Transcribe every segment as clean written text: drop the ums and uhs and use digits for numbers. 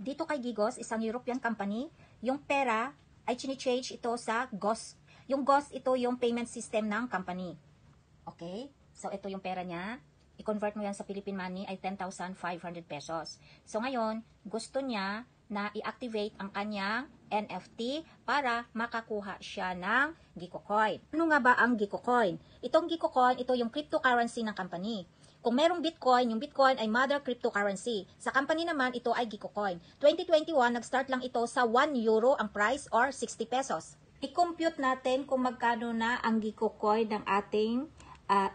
dito kay Gigos, isang European company, yung pera ay chini-change ito sa GOS. Yung GOS, ito yung payment system ng company. Okay? So, ito yung pera niya. I-convert mo yan sa Philippine money ay 10,500 pesos. So, ngayon, gusto niya na i-activate ang kanyang NFT para makakuha siya ng GicoCoin. Ano nga ba ang GicoCoin? Itong GicoCoin, ito yung cryptocurrency ng company. Kung merong Bitcoin, yung Bitcoin ay mother cryptocurrency. Sa company naman, ito ay GicoCoin. 2021, nag-start lang ito sa 1 euro ang price or 60 pesos. I-compute natin kung magkano na ang GicoCoin ng ating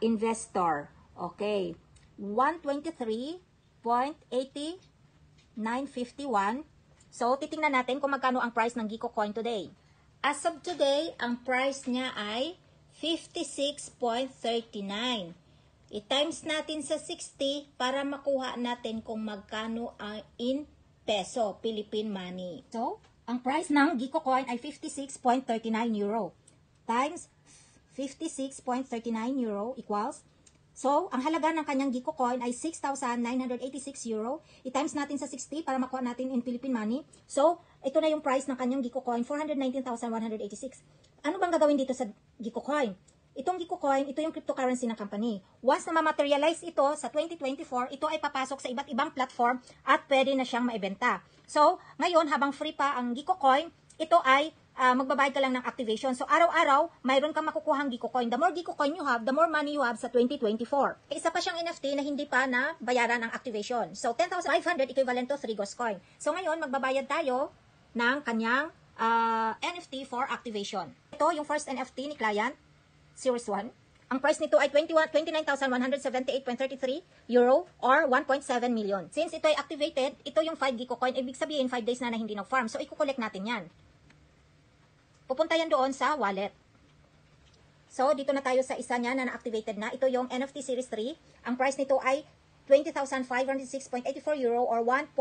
investor. Okay. 123.8951. So, titingnan natin kung magkano ang price ng GicoCoin today. As of today, ang price niya ay 56.39. I-times natin sa 60 para makuha natin kung magkano ang in peso, Philippine money. So, ang price ng GicoCoin ay 56.39 euro. Times 56.39 euro equals, so, ang halaga ng kanyang GicoCoin ay 6,986 euro. I-times natin sa 60 para makuha natin in Philippine money. So, ito na yung price ng kanyang GicoCoin, 419,186. Ano bang gagawin dito sa GicoCoin? Itong GicoCoin, ito yung cryptocurrency ng company. Once na ma-materialize ito sa 2024, ito ay papasok sa iba't ibang platform at pwede na siyang maibenta. So, ngayon, habang free pa ang GicoCoin, ito ay magbabayad ka lang ng activation. So, araw-araw, mayroon kang makukuhang GicoCoin. The more GicoCoin you have, the more money you have sa 2024. Isa pa siyang NFT na hindi pa na bayaran ang activation. So, 10,500 equivalent to 3 Ghost Coin. So, ngayon, magbabayad tayo ng kanyang NFT for activation. Ito, yung first NFT ni client, Series 1. Ang price nito ay 29,178.33 euro or 1.7 million. Since ito ay activated, ito yung 5 GicoCoin. Ibig sabihin, 5 days na hindi nag-farm. So, i-collect natin yan. Pupunta yan doon sa wallet. So, dito na tayo sa isa niya na na-activated na. Ito yung NFT Series 3. Ang price nito ay 20,506.84 euro or 1.2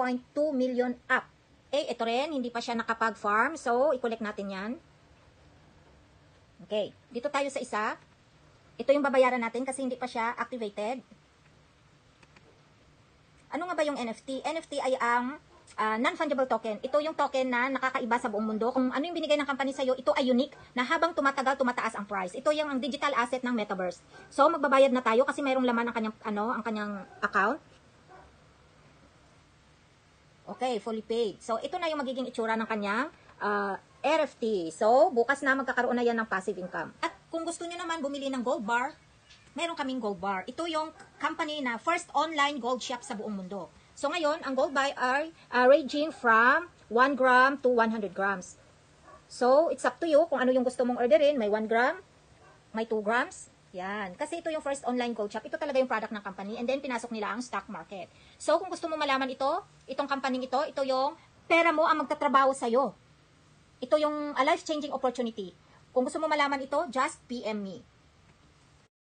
million up. Eh, ito rin, hindi pa siya nakapag-farm. So, i-collect natin yan. Okay, dito tayo sa isa. Ito yung babayaran natin kasi hindi pa siya activated. Ano nga ba yung NFT? NFT ay ang non-fungible token. Ito yung token na nakakaiba sa buong mundo. Kung ano yung binigay ng company sa'yo, ito ay unique na habang tumatagal, tumataas ang price. Ito yung ang digital asset ng Metaverse. So, magbabayad na tayo kasi mayroong laman ang kanyang, ang kanyang account. Okay, fully paid. So, ito na yung magiging itsura ng kanyang NFT. So, bukas na magkakaroon na yan ng passive income. At kung gusto niyo naman bumili ng gold bar, meron kaming gold bar. Ito yung company na first online gold shop sa buong mundo. So, ngayon, ang gold bar ay ranging from 1 gram to 100 grams. So, it's up to you kung ano yung gusto mong orderin. May 1 gram, may 2 grams. Yan. Kasi ito yung first online gold shop. Ito talaga yung product ng company. And then, pinasok nila ang stock market. So, kung gusto mo malaman ito, itong company ito yung pera mo ang magtatrabaho sa'yo. Ito yung a life-changing opportunity. Kung gusto mo malaman ito, just PM me.